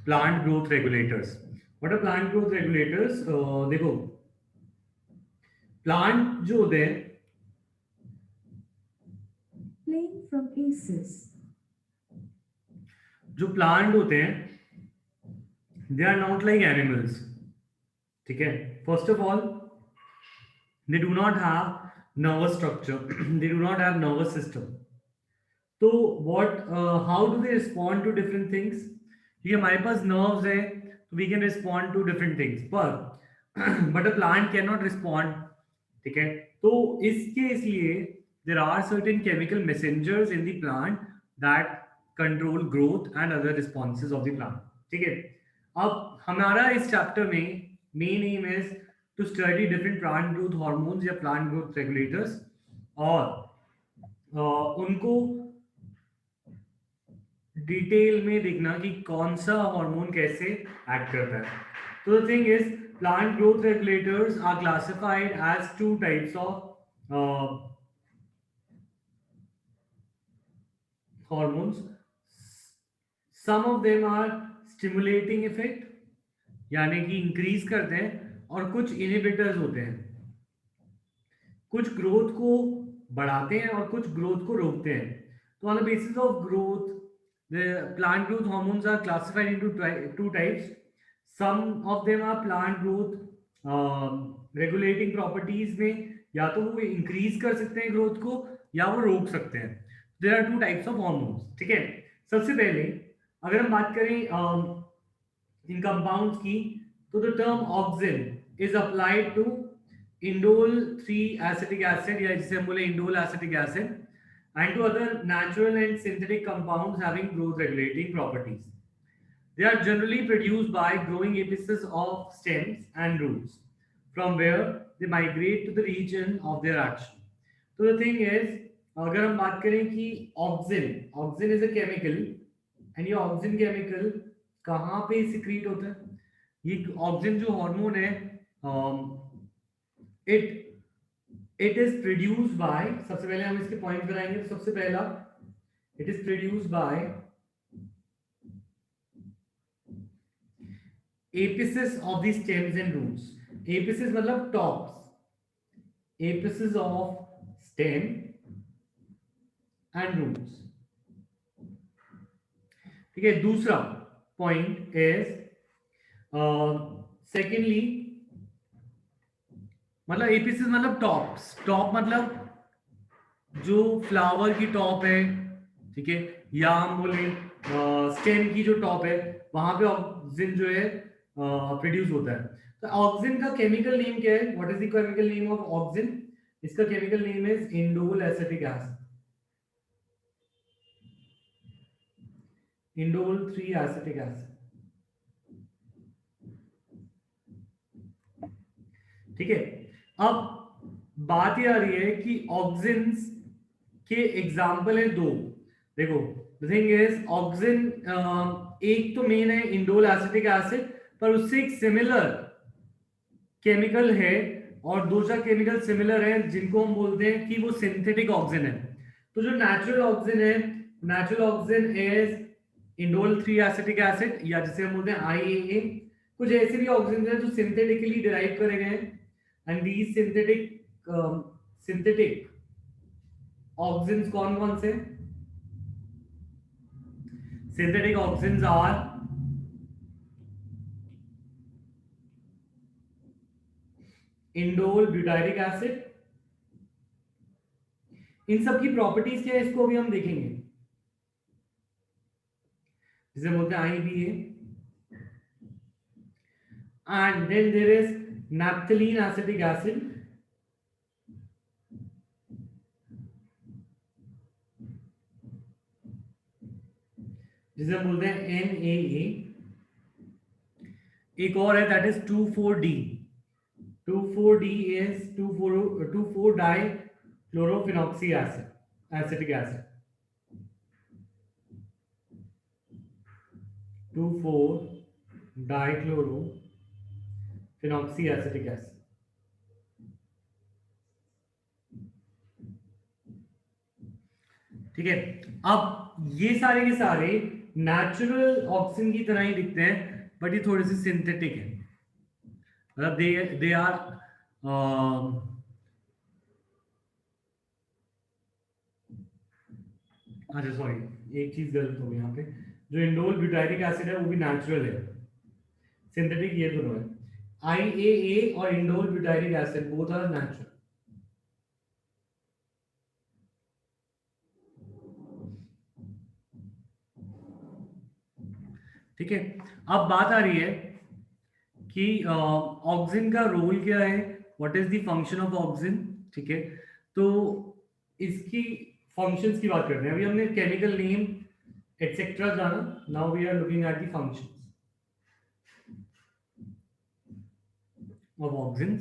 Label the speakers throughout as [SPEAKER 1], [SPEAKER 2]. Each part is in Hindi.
[SPEAKER 1] Plant growth regulators. What are plant growth regulators? देखो, प्लांट जो होते हैं,
[SPEAKER 2] Playing from aces.
[SPEAKER 1] जो प्लांट होते हैं, they are not like animals. ठीक है. First of all, they do not have nervous structure. They do not have nervous system. तो what how do they respond to different things? ये हमारे पास nerves है, तो we can respond to different things, but a plant cannot respond. ठीक है. तो इसके इसलिए there are certain chemical messengers in the plant that control growth and other responses of the plant. ठीक है. अब हमारा इस चैप्टर में main aim is to study different plant growth hormones या प्लांट ग्रोथ रेगुलेटर्स, और उनको डिटेल में देखना कि कौन सा हार्मोन कैसे एक्ट करता है. तो the thing is, plant growth regulators are classified as two types of hormones. Some of them are stimulating effect, यानी कि इंक्रीज करते हैं, और कुछ इनहिबिटर्स होते हैं, कुछ ग्रोथ को बढ़ाते हैं और कुछ ग्रोथ को रोकते हैं. तो on the basis of growth, the plant growth hormones are classified into two types. Some of them are plant growth regulating properties में, या तो वो इंक्रीज कर सकते हैं ग्रोथ को, या वो रोक सकते हैं. There are two types of hormones. ठीक है. सबसे पहले अगर हम बात करें इन कंपाउंड्स की, तो the term auxin is applied to indole 3 acetic acid, या जिसे हम बोले indole acetic acid, and to other natural and synthetic compounds having growth regulating properties. They are generally produced by growing apices of stems and roots, from where they migrate to the region of their action. So the thing is, अगर हम बात करें कि auxin, auxin is a chemical, and ये ऑक्सिन केमिकल कहाँ पे सिक्रीट होता है? ये ऑक्सिन जो हार्मोन है, it it is produced by, सबसे पहले हम इसके पॉइंट बनाएंगे. तो सबसे पहला, it is produced by apices of the stems and roots. Apices मतलब tops, apices of stem and roots. ठीक है. दूसरा पॉइंट इज, सेकेंडली, मतलब एपिसेस मतलब टॉप्स, टॉप मतलब जो फ्लावर की टॉप है. ठीक है. या हम बोले स्टेम की जो टॉप है, वहां पे ऑक्सिन जो है प्रोड्यूस होता है. तो ऑक्सिन का केमिकल नेम क्या है? What is the chemical name of auxin? इसका chemical name is indole acetic acid, indole 3 acetic acid. ठीक है. अब बात ये आ रही है कि ऑक्सिन्स के एग्जाम्पल है दो. देखो, द थिंग इज, ऑक्सिन एक तो मेन है इंडोल एसिटिक एसिड, पर उससे एक सिमिलर केमिकल है, और दूसरा केमिकल सिमिलर है, जिनको हम बोलते हैं कि वो सिंथेटिक ऑक्सिन है. तो जो नेचुरल ऑक्सिन है, natural auxin is indole 3 acetic acid, या जिसे हम बोलते हैं IAA. कुछ ऐसे भी ऑक्सिन हैं जो सिंथेटिकली डिराइव करे गए हैं, एंड दीज सिंथेटिक ऑक्सिन्स कौन कौन से? Synthetic auxins are indole butyric acid. इन सब की प्रॉपर्टीज क्या है, इसको अभी हम देखेंगे, जिसे बोलते हैं IBA. And then there is naphthalene acetic acid, जिसे हम बोलते हैं NAA. एक और है, दैट इज 2,4-D. 2,4-D इज 2,4 dichlorophenoxy acid, acetic acid. 2,4 dichlorophenoxy acetic acid. ठीक है। अब ये सारे के सारे नेचुरल ऑक्सीजन की तरह ही दिखते हैं, बट ये थोड़े से सिंथेटिक है, मतलब दे आर अच्छा सॉरी, एक चीज गलत हो गई यहाँ पे। जो इंडोल ब्यूटाइरिक एसिड है वो भी नेचुरल है, सिंथेटिक ये दोनों है। IAA और indole butyric acid both are natural. ठीक है। अब बात आ रही है कि ऑक्सीजन का रोल क्या है, what is the function of oxygen. ठीक है, तो इसकी फंक्शंस की बात करते हैं। अभी हमने केमिकल नेम एटसेट्रा जाना, now we are looking at the functions of oxygen.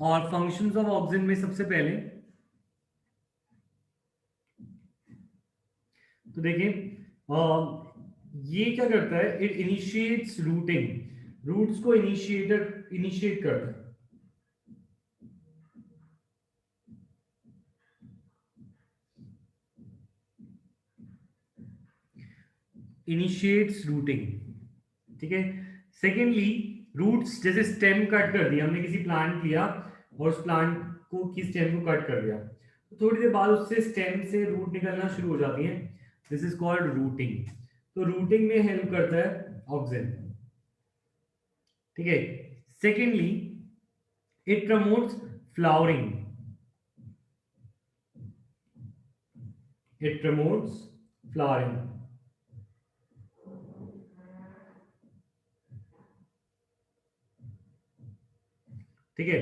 [SPEAKER 1] और फंक्शंस ऑफ ऑक्सीजन में सबसे पहले तो देखिए ये क्या करता है, इट इनिशिएट्स रूटिंग, रूट्स को इनिशिएट करता है। इनिशिएट्स रूटिंग, ठीक है। सेकेंडली रूट्स, जैसे स्टेम कट कर दिया हमने, किसी प्लांट लिया और उस प्लांट को की स्टेम को कट कर दिया, तो थोड़ी देर बाद उससे स्टेम से रूट निकलना शुरू हो जाती है, दिस इज कॉल्ड रूटिंग। तो रूटिंग में हेल्प करता है ऑक्सीजन, ठीक है। Secondly it promotes flowering, it promotes flowering, ठीक है।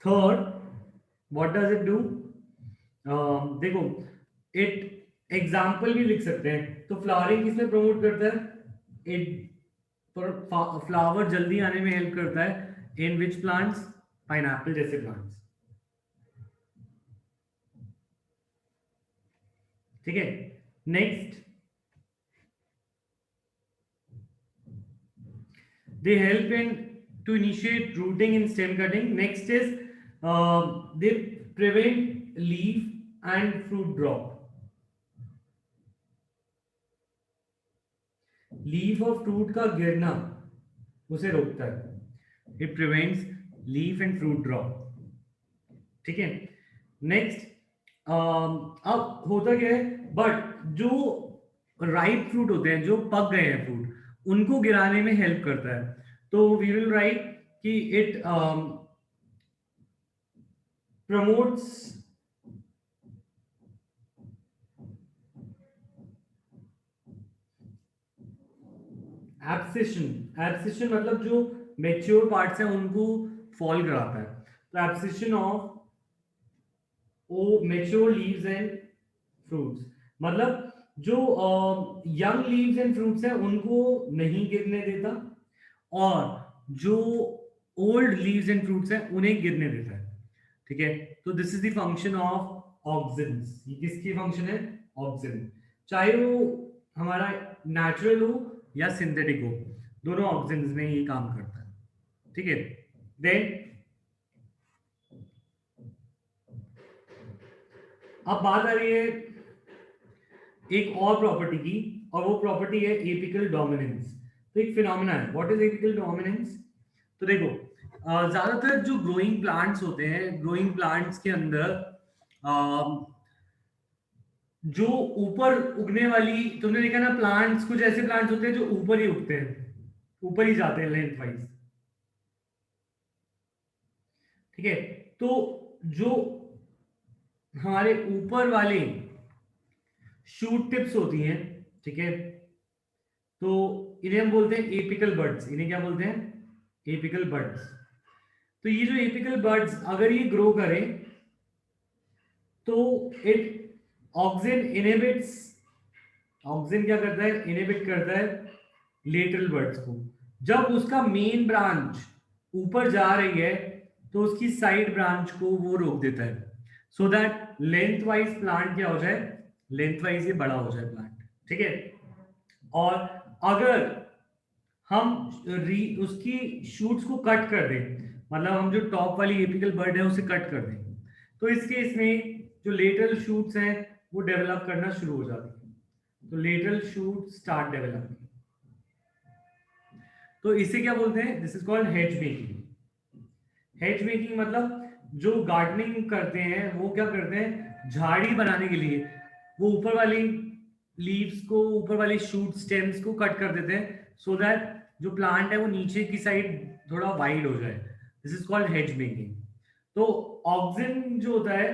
[SPEAKER 1] Third, what does it do, देखो इट एग्जाम्पल भी लिख सकते हैं। तो फ्लावरिंग किसमें प्रमोट करता है, इट फ्लावर जल्दी आने में हेल्प करता है। इन विच प्लांट्स, पाइनएप्पल जैसे प्लांट्स, ठीक है। Next, they help in to initiate rooting in stem cutting. Next is they prevent leaf and fruit drop. Leaf और फ्रूट का गिरना उसे रोकता है, it prevents leaf and fruit drop, ठीक है। नेक्स्ट, अब होता क्या है, बट जो राइप फ्रूट होते हैं, जो पक गए हैं फ्रूट, उनको गिराने में हेल्प करता है। तो वी विल राइट कि इट प्रमोट्स एब्सिशन, एब्सिशन मतलब जो मेच्योर पार्ट्स हैं उनको फॉल कराता है। तो abscission of mature leaves and fruits, मतलब जो यंग लीव्स एंड फ्रूट्स हैं उनको नहीं गिरने देता, और जो ओल्ड लीव्स एंड फ्रूट्स हैं उन्हें गिरने देता है, ठीक है। तो this is the function of oxygen. ये किसकी फंक्शन है, ऑक्सीजन, चाहे वो हमारा नेचुरल हो या सिंथेटिक हो, दोनों ऑक्सीजन में ये काम करता है, ठीक है। देन अब बात आ रही है एक और प्रॉपर्टी की, और वो प्रॉपर्टी है एपिकल डोमिनेंस। तो एक फिनोमेना है, व्हाट इज एपिकल डोमिनेंस। तो देखो ज्यादातर जो ग्रोइंग प्लांट्स होते हैं, ग्रोइंग प्लांट्स के अंदर जो ऊपर उगने वाली, तुमने देखा ना, प्लांट्स कुछ ऐसे प्लांट्स होते हैं जो ऊपर ही उगते हैं, ऊपर ही जाते हैं लेंथ वाइज, ठीक है। तो जो हमारे ऊपर वाले शूट टिप्स होती हैं, ठीक है, तो इन्हें हम बोलते हैं एपिकल बड्स। इन्हें क्या बोलते हैं, एपिकल बड्स। तो ये जो एपिकल बड्स अगर ये ग्रो करें तो इट ऑक्सीजन इनहिबिट्स, ऑक्सीजन क्या करता है, इनहिबिट करता है लेटरल बड्स को। जब उसका मेन ब्रांच ऊपर जा रही है तो उसकी साइड ब्रांच को वो रोक देता है, so that length wise plant क्या हो जाए, लेंथ वाइज ये बड़ा हो जाए प्लांट, ठीक है। और अगर हम उसकी शूट्स को कट कर दें, मतलब हम जो टॉप वाली एपिकल बर्ड है उसे कट कर दें, तो इस केस में जो लेटरल शूट्स हैं वो डेवलप करना शुरू हो जाती है, तो लेटरल शूट स्टार्ट डेवलपिंग। तो इसे क्या बोलते हैं? This is called hedge making. Hedge making मतलब जो गार्डनिंग करते हैं वो क्या करते हैं, झाड़ी बनाने के लिए वो ऊपर वाली लीव्स को, ऊपर वाली शूट स्टेम्स को कट कर देते हैं, सो दैट जो प्लांट है वो नीचे की साइड थोड़ा वाइड हो जाए। This is called hedge making. तो ऑक्सिन जो होता है,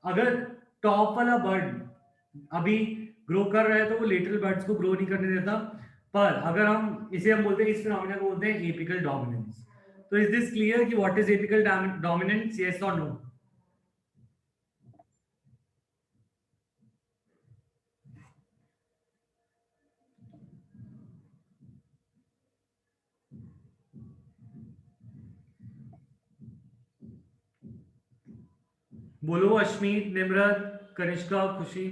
[SPEAKER 1] अगर टॉप वाला बर्ड अभी ग्रो कर रहा है तो वो लेटरल बर्ड्स को ग्रो नहीं करने देता, पर अगर हम इसे हम बोलते हैं, इस फिनोमेना को बोलते हैं एपिकल डोमिनेंस। तो इज दिस क्लियर कि what is apical dominance? Yes और नो? बोलो अश्मीत, निम्रत, कनिष्का, खुशी।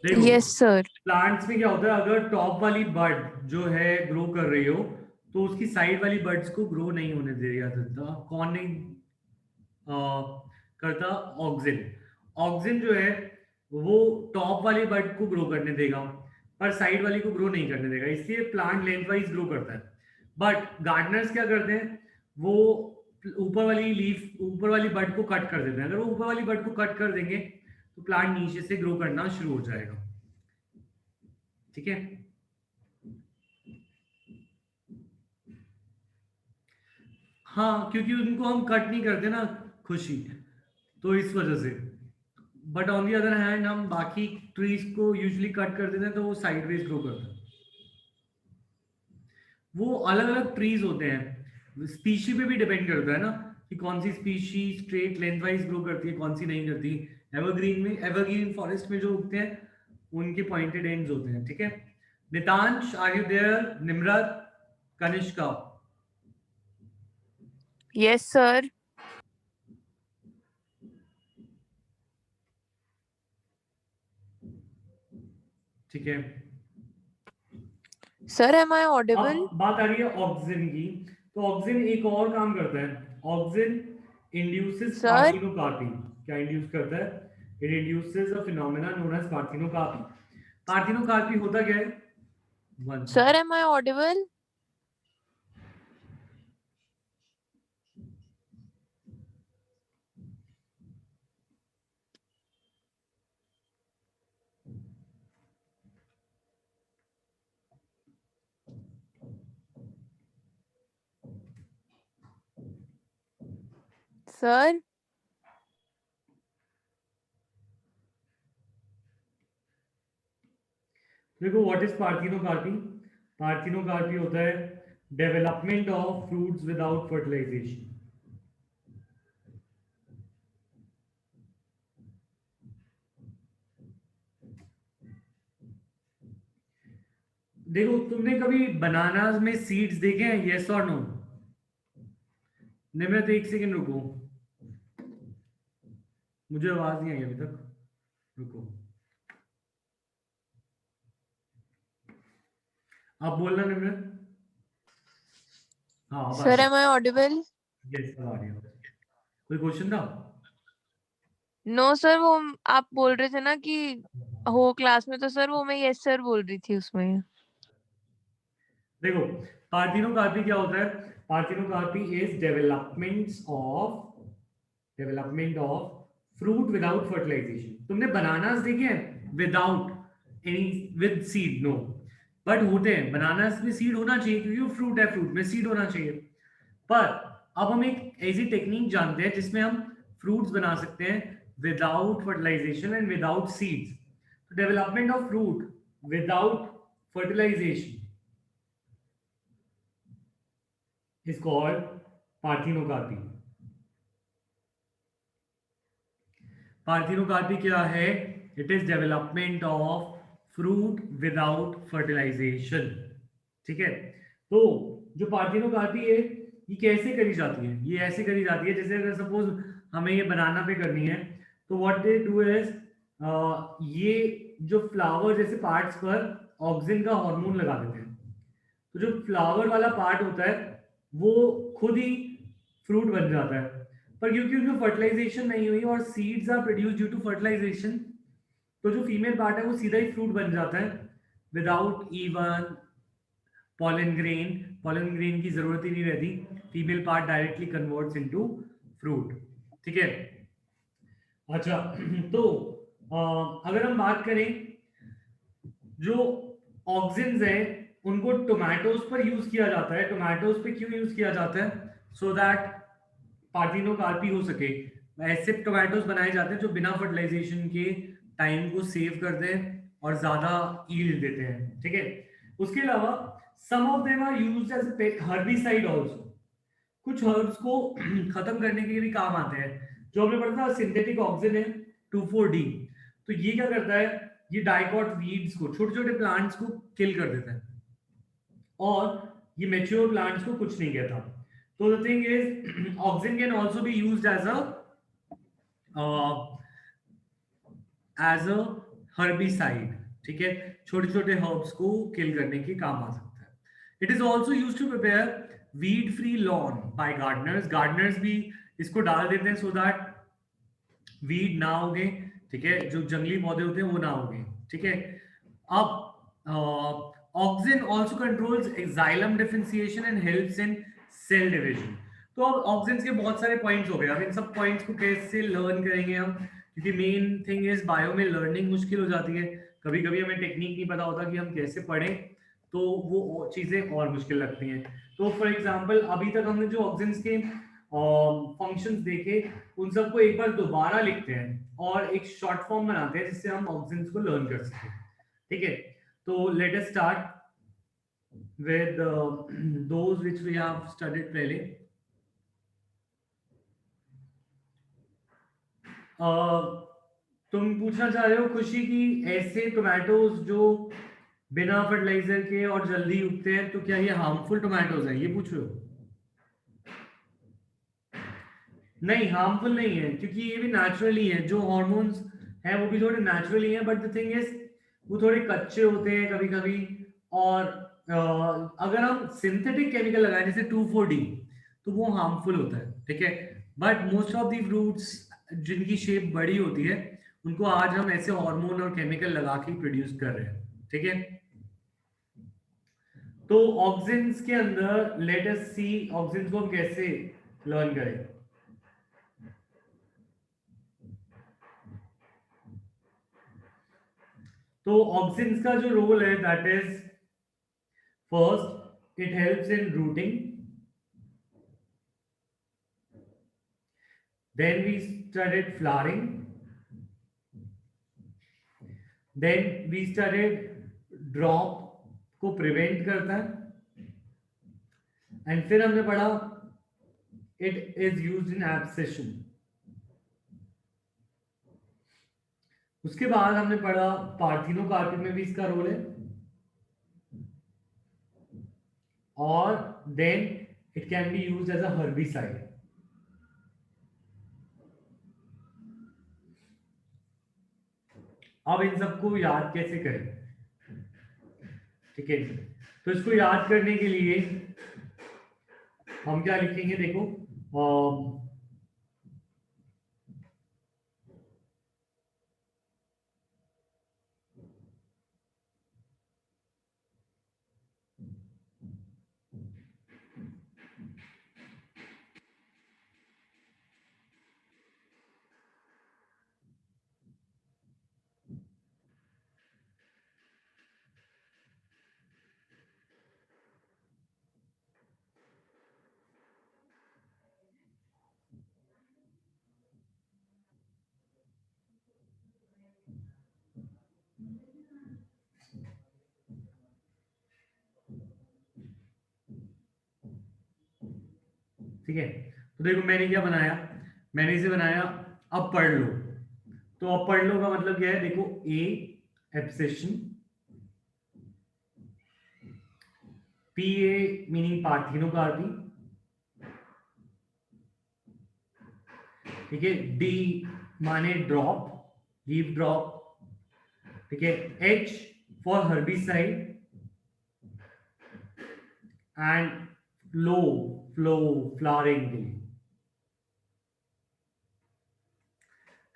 [SPEAKER 1] देखो
[SPEAKER 3] यस सर।
[SPEAKER 1] प्लांट्स में क्या होता है, अगर टॉप वाली बर्ड जो है ग्रो कर रही हो तो उसकी साइड वाली बर्ड्स को ग्रो नहीं होने दे दिया जाता। कौन नहीं करता? ऑक्सिन। ऑक्सिन जो है वो टॉप वाली बर्ड को ग्रो करने देगा पर साइड वाली को ग्रो नहीं करने देगा, इसलिए प्लांट लेंथ वाइज ग्रो करता है। बट गार्डनर्स क्या करते हैं, वो ऊपर वाली लीफ, ऊपर वाली बर्ड को कट कर देते हैं। अगर वो ऊपर वाली बर्ड को कट कर देंगे तो प्लांट नीचे से ग्रो करना शुरू हो जाएगा। ठीक है? हाँ, क्योंकि उनको हम कट नहीं करते ना, खुशी, तो इस वजह से। But on the other hand हम बाकी ट्रीज को यूजुअली कट कर देते हैं तो वो साइडवेज ग्रो करता है। वो अलग अलग ट्रीज होते हैं, स्पीशी पे भी डिपेंड करता है ना कि कौन सी species straight lengthwise grow करती है, कौन सी नहीं करती। एवरग्रीन में, एवरग्रीन फॉरेस्ट में जो उगते हैं उनके पॉइंटेड एंड्स होते हैं। ठीक है? Nitansh, are you there? Nimrat, Kanishka.
[SPEAKER 3] Yes sir.
[SPEAKER 1] ठीक है,
[SPEAKER 3] सर एम आई ऑडिबल?
[SPEAKER 1] अब बात आ रही है ऑक्सिन की। तो ऑक्सिन एक और काम करता है। Auxin induces
[SPEAKER 3] sir
[SPEAKER 1] parthenocarpy. क्या इंड्यूस करता है? It induces a phenomena known as parthenocarpy. Parthenocarpy होता क्या है? One
[SPEAKER 3] sir am I audible? Sir
[SPEAKER 1] देखो, व्हाट इज पार्थिनोकार्पी? पार्थिनोकार्पी होता है development of fruits without fertilization. देखो, तुमने कभी बनानास में सीड्स देखे हैं? यस और नो? निम्रत, एक सेकेंड रुको, मुझे आवाज नहीं आई अभी तक, रुको। आप बोलना निम्रत। हाँ, अब आ
[SPEAKER 3] सर
[SPEAKER 1] रही
[SPEAKER 3] एम आई ऑडिबल?
[SPEAKER 1] है। यस, अब आ रही है। कोई क्वेश्चन था?
[SPEAKER 3] नो सर, वो आप बोल रहे थे ना कि हो क्लास में, तो सर वो मैं यस सर बोल रही थी उसमें।
[SPEAKER 1] देखो, पार्थिनोकार्पी क्या होता है? Parthenocarpy is development of fruit without fertilization. तुमने बनानास देखे हैं without any, with seed? No. But होते हैं बनानास में सीड होना चाहिए क्योंकि वो फ्रूट है, फ्रूट में सीड होना चाहिए। पर अब हम एक ऐसी टेक्निक जानते हैं जिसमें हम फ्रूट्स बना सकते हैं without fertilization and without seeds. Development of fruit without fertilization is called parthenocarpy. Parthenocarpy क्या है? It is development of fruit without fertilization. ठीक है? तो जो पार्थिनोकार्पी है ये कैसे करी जाती है? ये ऐसे करी जाती है जैसे अगर सपोज हमें ये बनाना पे करनी है तो व्हाट दे डू इज, ये जो फ्लावर जैसे पार्ट्स पर ऑक्सिन का हार्मोन लगा देते हैं। तो जो फ्लावर वाला पार्ट होता है वो खुद ही फ्रूट बन जाता है। पर क्योंकि उनमें फर्टिलाइजेशन नहीं हुई और seeds are produce due to fertilization, तो जो फीमेल पार्ट है वो सीधा ही फ्रूट बन जाता है विदाउट इवन पॉलन ग्रेन की जरूरत ही नहीं रहती, female part directly converts into fruit. ठीक है, अच्छा तो अगर हम बात करें जो ऑक्सिन्स है उनको टोमेटोज पर यूज किया जाता है। टोमेटोज पे क्यों यूज किया जाता है? सो दैट पार्थिनोकार्पी हो सके। ऐसे टोमेटोज बनाए जाते हैं जो बिना फर्टिलाइजेशन के टाइम को सेव करते हैं और ज्यादा ईल्ड देते हैं। ठीक है, उसके अलावा some of them are used as herbicide also. कुछ हर्ब्स को खत्म करने के लिए भी काम आते हैं। जो हमने पढ़ा था सिंथेटिक ऑक्सिन है 2,4-D, तो ये क्या करता है, ये डाइकॉट वीड्स को, छोटे छोटे प्लांट्स को किल कर देता है और ये मैच्योर प्लांट्स को कुछ नहीं कहता। तो the thing is auxin can also be used as a herbicide. ठीक है, छोटे छोटे हर्ब्स को किल करने के काम आ सकता है। It is also use to prepare weed free lawn by gardeners. Gardeners भी इसको डाल देते हैं सो दैट वीड ना उगे। ठीक है, जो जंगली पौधे होते हैं वो ना उगे। ठीक है, अब auxin also controls xylem differentiation and helps in cell division. तो अब ऑक्सिन के बहुत सारे पॉइंट्स हो गए। अब इन सब पॉइंट्स को कैसे लर्न करेंगे हम, क्योंकि मेन थिंग इज बायो में लर्निंग मुश्किल हो जाती है। कभी कभी हमें टेक्निक नहीं पता होता कि हम कैसे पढ़ें, तो वो चीजें और मुश्किल लगती हैं। तो फॉर एग्जांपल अभी तक हमने जो ऑक्सिन्स के फंक्शंस देखे उन सबको एक बार दोबारा लिखते हैं और एक शॉर्ट फॉर्म बनाते हैं जिससे हम ऑक्सिन्स को लर्न कर सकें। ठीक है, तो let us start with those which we have studied पहले। तुम पूछना चाह रहे हो खुशी की ऐसे टोमेटोज जो बिना फर्टिलाइजर के और जल्दी उगते हैं, तो क्या ये हार्मफुल टोमेटोज हैं, ये पूछ रहे हो? नहीं, हार्मफुल नहीं है, क्योंकि ये भी नेचुरली है। जो हॉर्मोन्स हैं वो भी थोड़े नेचुरली हैं, बट द थिंग इज वो थोड़े कच्चे होते हैं कभी कभी। और अगर हम सिंथेटिक केमिकल लगाएं जैसे 2,4-D, तो वो हार्मफुल होता है। ठीक है, but most of the fruits जिनकी शेप बड़ी होती है उनको आज हम ऐसे हार्मोन और केमिकल लगा के प्रोड्यूस कर रहे हैं। ठीक है, तो ऑक्सिन्स के अंदर लेट अस सी ऑक्सिन्स को हम कैसे लर्न करें। तो ऑक्सिन्स का जो रोल है that is first it helps in routing, then we studied flowering, then we studied drop को प्रिवेंट करता है, एंड फिर हमने पढ़ा it is used in abscission. उसके बाद हमने पढ़ा पार्थिनोकार्पी में भी इसका रोल है, और then it can be used as a herbicide. अब इन सबको याद कैसे करें? ठीक है, तो इसको याद करने के लिए हम क्या लिखेंगे, देखो ठीक है, तो देखो मैंने क्या बनाया, मैंने इसे बनाया अब पढ़ लो। तो अब पढ़ लो का मतलब क्या है, देखो ए abscission, P a meaning parthenocarpy, ठीक है, डी माने ड्रॉप, लीव ड्रॉप, ठीक है, H for herbicide, and flow flow flowering के लिए।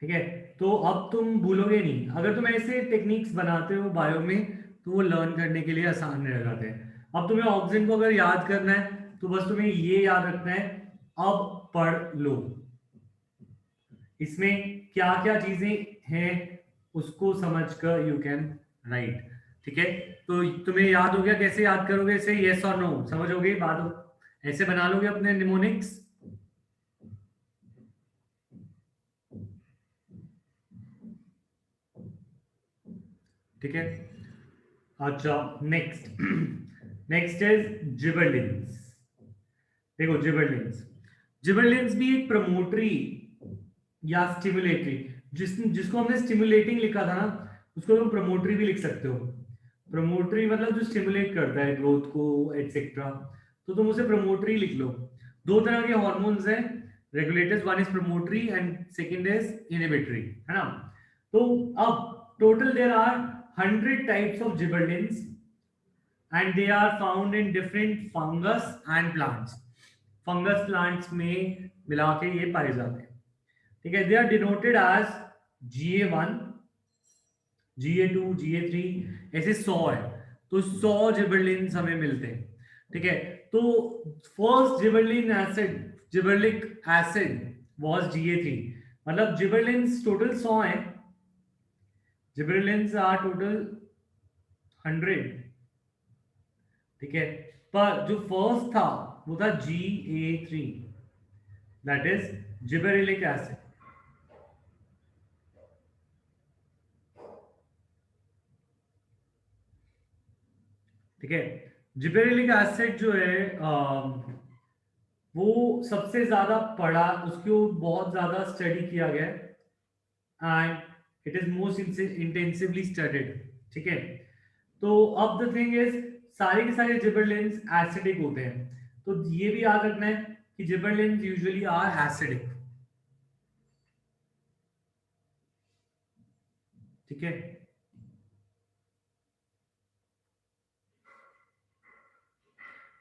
[SPEAKER 1] ठीक है, तो अब तुम भूलोगे नहीं। अगर तुम ऐसे टेक्निक्स बनाते हो बायो में तो वो लर्न करने के लिए आसान रह जाते हैं। अब तुम्हें ऑक्सीजन को अगर याद करना है तो बस तुम्हें ये याद रखना है, अब पढ़ लो इसमें क्या क्या चीजें हैं उसको समझकर यू कैन राइट। ठीक है, तो तुम्हें याद हो गया, कैसे याद करोगे इसे, यस और नो समझोगे बात, ऐसे बना लोगे अपने निमोनिक्स। ठीक है, अच्छा नेक्स्ट नेक्स्ट इज जिबरलिंस। देखो जिबरलिंस, जिबरलिंस भी एक प्रमोटरी या स्टिमुलेटरी, जिसको हमने स्टिमुलेटिंग लिखा था ना उसको तुम प्रमोटरी भी लिख सकते हो। प्रमोटरी मतलब जो स्टिमुलेट करता है ग्रोथ को एटसेट्रा, तो तुम उसे प्रमोटरी लिख लो। दो तरह के हॉर्मोन्स हैं regulators, one is promotory and second is inhibitory, है ना। तो अब total there are 100 types of gibberellins and they are found in different fungus and plants। Fungus plants में मिला के ये पाए जाते हैं। ठीक है, they are denoted as GA1, GA2, GA3, ऐसे 100 है, तो 100 जिबरलिन्स हमें मिलते हैं। ठीक है, तो first gibberellin acid, gibberellic acid was GA3, मतलब जिबरलिन्स टोटल 100 है, जिबरलिन्स आर टोटल 100। ठीक है, पर जो फर्स्ट था वो था GA3, that is gibberellic acid. ठीक है, जिबरेलिक एसिड जो है वो सबसे ज्यादा पढ़ा, उसको बहुत ज्यादा स्टडी किया गया and it is most intensively studied. ठीक है, तो अब द थिंग इज सारे के सारे जिबरलिन्स एसिडिक होते हैं, तो ये भी याद रखना है कि जिबरलिन्स यूजुअली आर एसिडिक। ठीक है,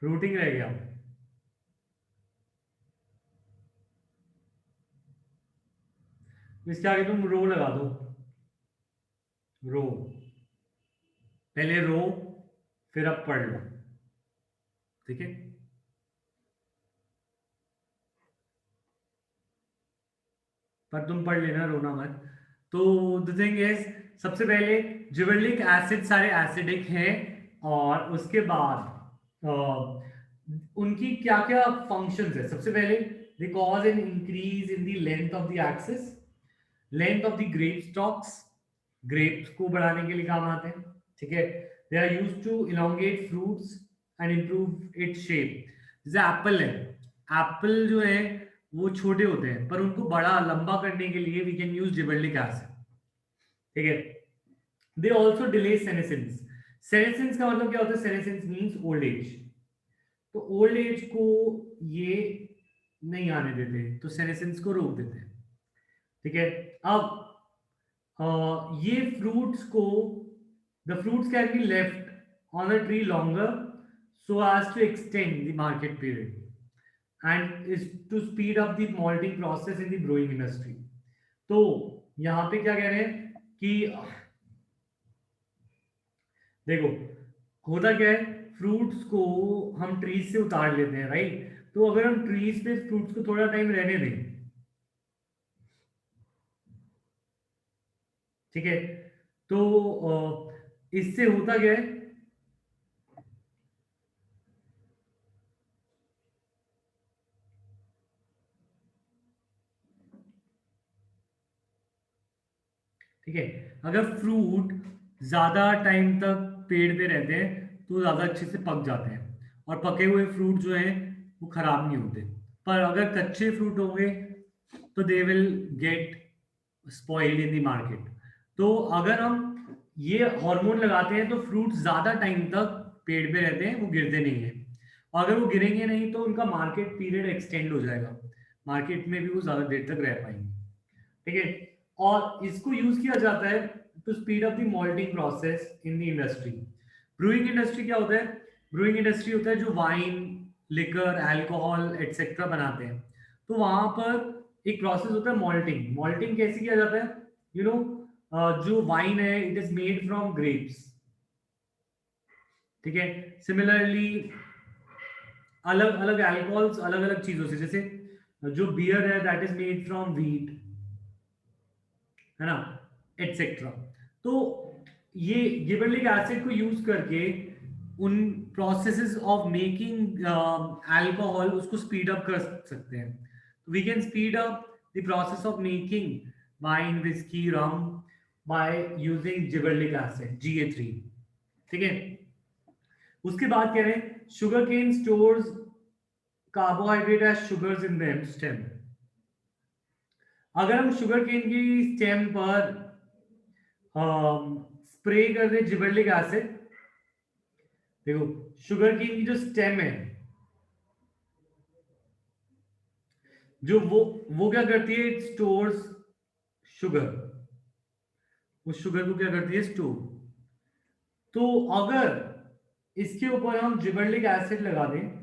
[SPEAKER 1] रूटिंग रह गया, इसके आगे तुम रो लगा दो, रो, पहले रो फिर अब पढ़ लो। ठीक है, पर तुम पढ़ लेना, रोना मत। तो द थिंग इज सबसे पहले जिबरलिक एसिड सारे एसिडिक हैं, और उसके बाद उनकी क्या क्या फंक्शंस है। सबसे पहले they cause an increase in the length of the axis, length of the grape stalks, grapes को बढ़ाने के लिए काम आते हैं। ठीक है, they are used to elongate fruits and improve its shape. जैसे एप्पल है, एप्पल जो है वो छोटे होते हैं, पर उनको बड़ा लंबा करने के लिए वी कैन यूज जिबरलिक एसिड। ठीक है, they also delay senescence. Senescence का मतलब क्या होता है, सेनेसेंस मीन्स ओल्ड एज, तो ओल्ड एज को ये नहीं आने देते, तो सेनेसेंस को रोक देते हैं। ठीक है, अब ये फ्रूट्स को, the fruits can be left on a tree longer so as to extend the market period and is to speed up the malting process in the brewing industry। तो यहाँ पे क्या कह रहे हैं कि देखो होता क्या है, फ्रूट्स को हम ट्रीज से उतार लेते हैं राइट, तो अगर हम ट्रीज पे फ्रूट्स को थोड़ा टाइम रहने दें, ठीक है, तो इससे होता क्या है, ठीक है, अगर फ्रूट ज्यादा टाइम तक पेड़ पे रहते हैं तो ज्यादा अच्छे से पक जाते हैं, और पके हुए फ्रूट जो हैं वो खराब नहीं होते। पर अगर कच्चे फ्रूट होंगे तो they will get spoiled in the market. तो अगर हम ये हार्मोन लगाते हैं तो फ्रूट ज्यादा टाइम तक पेड़ पे रहते हैं, वो गिरते नहीं है, और अगर वो गिरेंगे नहीं तो उनका मार्केट पीरियड एक्सटेंड हो जाएगा, मार्केट में भी वो ज्यादा देर तक रह पाएंगे। ठीक है, और इसको यूज किया जाता है to speed up the malting process in the industry. Brewing industry क्या होता है, ब्रूइंग इंडस्ट्री होता है जो वाइन, लिकर, अल्कोहल एटसेट्रा बनाते हैं, तो वहां पर एक प्रोसेस होता है मॉल्टिंग। मॉल्टिंग कैसे किया जाता है? यू नो जो वाइन है it is made from grapes, ठीक है। सिमिलरली अलग अलग अल्कोहल्स अलग अलग चीजों से, जैसे जो बियर है that is made from wheat, है ना, एटसेट्रा। तो ये गिबरलिक एसिड को यूज करके उन प्रोसेसेस ऑफ मेकिंग अल्कोहल उसको स्पीड अप कर सकते हैं। We can speed up the process of making wine, whisky, rum by using gibberellic acid Ga3, ठीक है। उसके बाद कह रहे हैं sugar cane stores carbohydrate as sugars in them stem. अगर हम शुगर केन की स्टेम पर स्प्रे कर दे जिबरलिक एसिड, देखो शुगर केन की जो स्टेम है, जो वो क्या करती है, इट स्टोर्स शुगर, उस शुगर को क्या करती है, स्टोर। तो अगर इसके ऊपर हम जिबरलिक एसिड लगा दें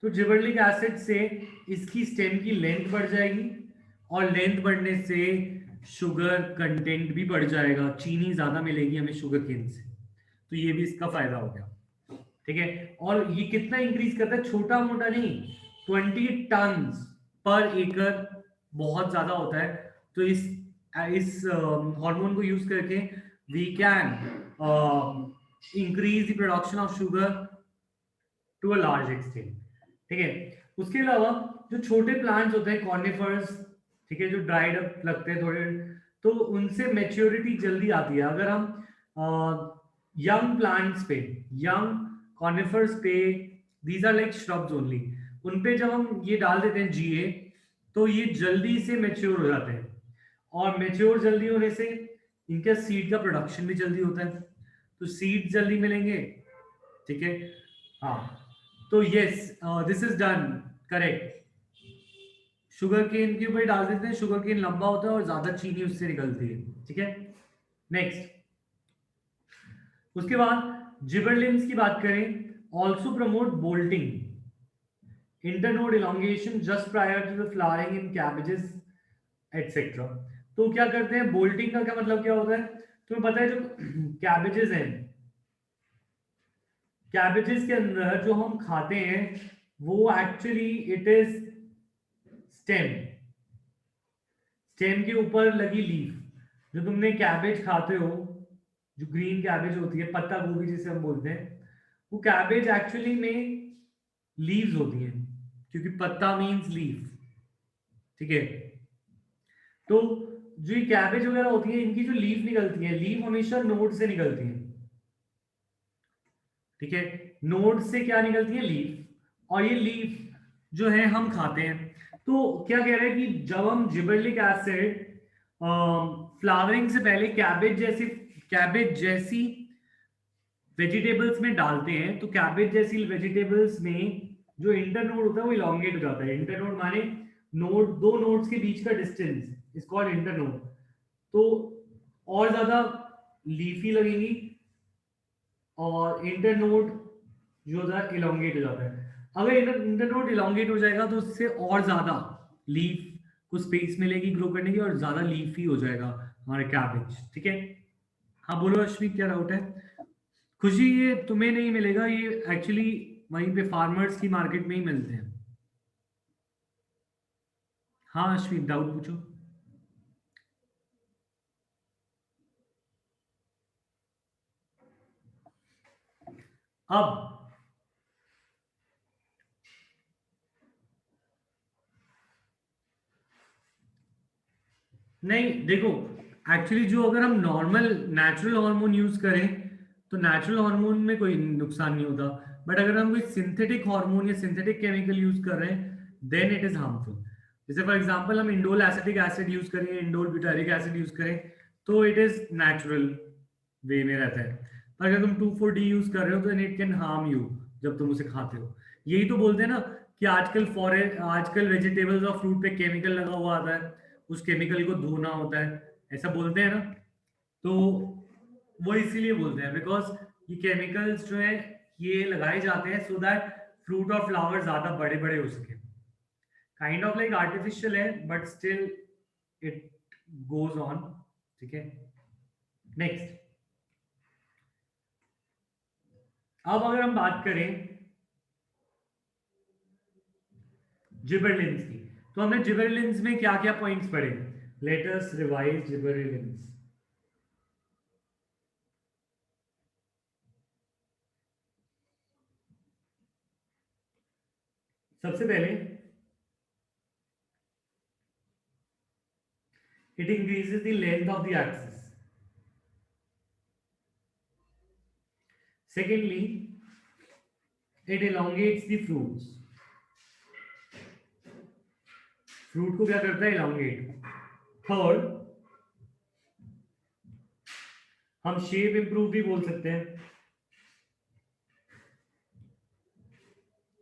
[SPEAKER 1] तो जिबरलिक एसिड से इसकी स्टेम की लेंथ बढ़ जाएगी, और लेंथ बढ़ने से शुगर कंटेंट भी बढ़ जाएगा, चीनी ज्यादा मिलेगी हमें शुगर केन से। तो ये भी इसका फायदा हो गया, ठीक है। और ये कितना इंक्रीज करता है, छोटा मोटा नहीं, 20 टन पर एकड़, बहुत ज्यादा होता है। तो इस हार्मोन को यूज करके we can increase the production of sugar to a large extent, ठीक है। उसके अलावा जो छोटे प्लांट्स होते हैं कॉर्निफर्स, ठीक है, जो ड्राइड अप लगते हैं थोड़े, तो उनसे मेच्योरिटी जल्दी आती है। अगर हम यंग प्लांट्स पे, यंग कॉर्निफर्स पे, these are like shrubs only, उन पे जब हम ये डाल देते हैं Ga, तो ये जल्दी से मेच्योर हो जाते हैं, और मेच्योर जल्दी होने से इनका सीड का प्रोडक्शन भी जल्दी होता है, तो सीड जल्दी मिलेंगे, ठीक है। हाँ, तो yes this is done, correct. Sugar cane के ऊपर डाल देते हैं, शुगर केन लंबा होता है और ज्यादा चीनी उससे निकलती है, ठीक है। नेक्स्ट, उसके बाद जिबरलिन्स की बात करें, also promote bolting, internode elongation just prior to the flowering in cabbages etcetera. तो क्या करते हैं, बोल्टिंग का क्या मतलब क्या होता है, तुम्हें पता है जो कैबेजेस हैं, कैबेजेस के अंदर जो हम खाते हैं वो actually it is stem, stem के ऊपर लगी लीफ। जो तुमने कैबेज खाते हो, जो ग्रीन कैबेज होती है, पत्ता गोभी जिसे हम बोलते हैं, वो कैबेज एक्चुअली में लीव्स होती हैं, क्योंकि पत्ता मींस लीफ, ठीक है। तो जो ये कैबेज वगैरह होती है, इनकी जो लीफ निकलती है, लीफ हमेशा नोड से निकलती है, ठीक है। नोड से क्या निकलती है, लीफ, और ये लीफ जो है हम खाते हैं। तो क्या कह रहे हैं कि जब हम जिबरलिक एसिड फ्लावरिंग से पहले कैबेज जैसी वेजिटेबल्स में डालते हैं, तो कैबेज जैसी वेजिटेबल्स में जो इंटरनोड होता है वो इलोंगेट हो जाता है। इंटरनोड माने नोड, दो नोड्स के बीच का डिस्टेंस इज कॉल्ड इंटरनोड। तो और ज्यादा लीफी लगेंगी, और इंटरनोड जो होता है इलोंगेट हो जाता है। अगर इंटरनोड इलोंगेट हो जाएगा तो उससे और ज्यादा लीफ को स्पेस मिलेगी ग्रो करने की, और ज्यादा लीफी हो जाएगा हमारे कैबेज, ठीक है। हाँ बोलो अश्विनी, क्या डाउट है? खुशी, ये तुम्हें नहीं मिलेगा, ये एक्चुअली वहीं पे फार्मर्स की मार्केट में ही मिलते हैं। हाँ अश्विनी, डाउट पूछो। अब नहीं देखो, एक्चुअली जो अगर हम नॉर्मल नेचुरल हार्मोन यूज करें तो नेचुरल हार्मोन में कोई नुकसान नहीं होता, बट अगर हम कोई सिंथेटिक हार्मोन या सिंथेटिक केमिकल यूज कर रहे हैं देन इट इज हार्मफुल। जैसे फॉर एग्जांपल हम इंडोल एसिटिक एसिड यूज करें, इंडोल ब्यूटारिक एसिड यूज करें, तो इट इज नेचुरल वे में रहता है। पर अगर तुम 2,4-D यूज कर रहे हो तो इट कैन हार्म यू जब तुम उसे खाते हो। यही तो बोलते हैं ना कि आजकल वेजिटेबल्स और फ्रूट पे केमिकल लगा हुआ आता है, उस केमिकल को धोना होता है, ऐसा बोलते हैं ना। तो वो इसीलिए बोलते हैं बिकॉज ये केमिकल्स जो है ये लगाए जाते हैं सो दैट फ्रूट और फ्लावर ज्यादा बड़े बड़े हो सके। काइंड ऑफ लाइक आर्टिफिशियल है but still it goes on. ठीक है. नेक्स्ट, अब अगर हम बात करें जिबरलिंस की, तो हमने जिबरलिंस में क्या क्या पॉइंट्स पढ़े. Let us revise gibberellins. सबसे पहले it increases the length of the axis. Secondly, it elongates the fruits. Fruit को क्या करता है? elongate. थर्ड, हम शेप इंप्रूव भी बोल सकते हैं.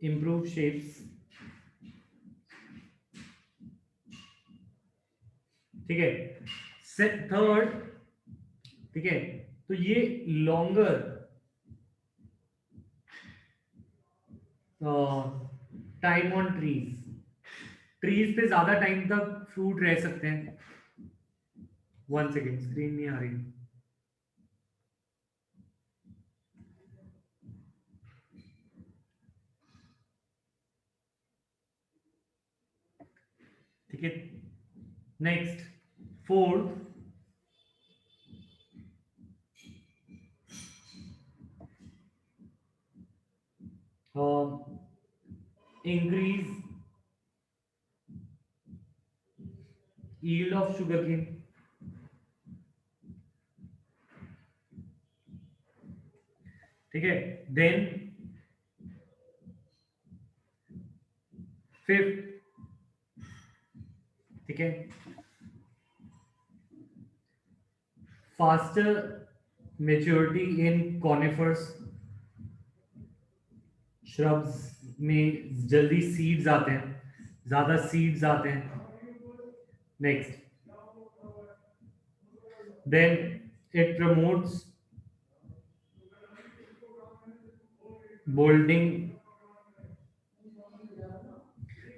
[SPEAKER 1] Improve shapes. ठीक है. थर्ड, ठीक है, तो ये longer time on trees. Trees पे ज्यादा टाइम तक फ्रूट रह सकते हैं. 1 सेकेंड, स्क्रीन नहीं आ रही. ठीक है. Next, fourth, increase yield of sugarcane. ठीक है. देन फिफ्थ, ठीक है, faster maturity in conifers. Shrubs में जल्दी सीड्स आते हैं, ज्यादा सीड्स आते हैं. Next, then it promotes bolting.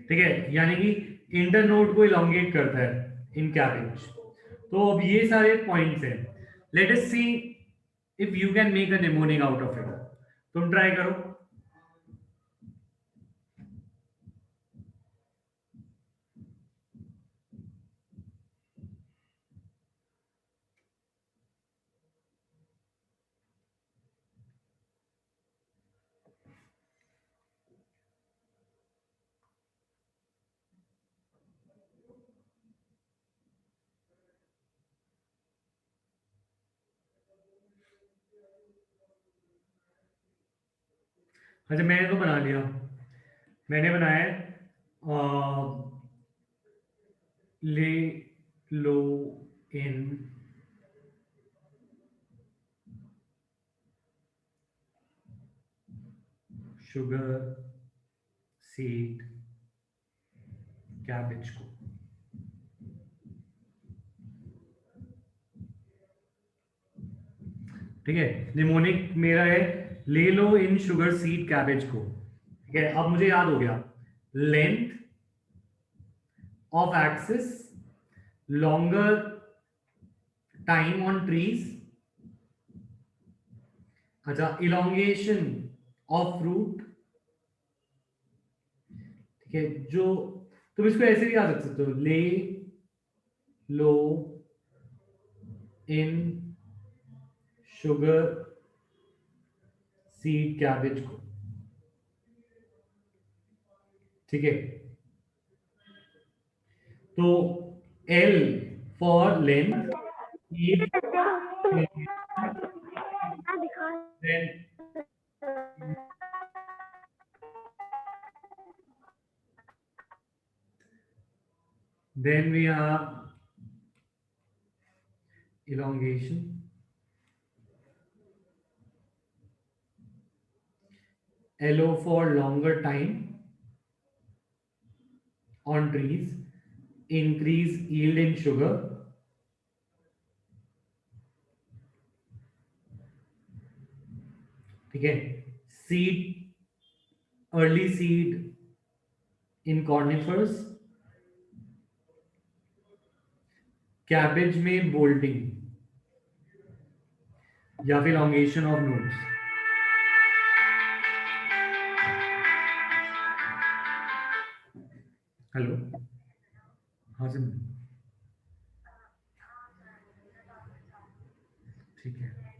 [SPEAKER 1] ठीक है, यानी कि इंटरनोड को इलोंगेट करता है इन कैबेज. तो अब ये सारे पॉइंट्स हैं. Let us see if you can make a mnemonic out of it. तुम ट्राई करो. अच्छा, मैंने तो बना लिया. मैंने बनाया ले लो इन शुगर सीड कैबेज को. ठीक है, निमोनिक मेरा है ले लो इन शुगर सीड कैबेज को. ठीक है, अब मुझे याद हो गया. Length of axis, longer time on trees. अच्छा, इलोंगेशन ऑफ फ्रूट. ठीक है, जो तुम इसको ऐसे भी याद रख सकते हो, ले लो इन शुगर सीड कैबेज को. ठीक है, तो L for length, then we have elongation. LO for longer time on trees, increase yield in sugar. ठीक है, seed, early seed in conifers. Cabbage में बोल्डिंग या फिर लॉन्गेशन ऑफ नोट्स। हेलो, हाँ सर, ठीक है।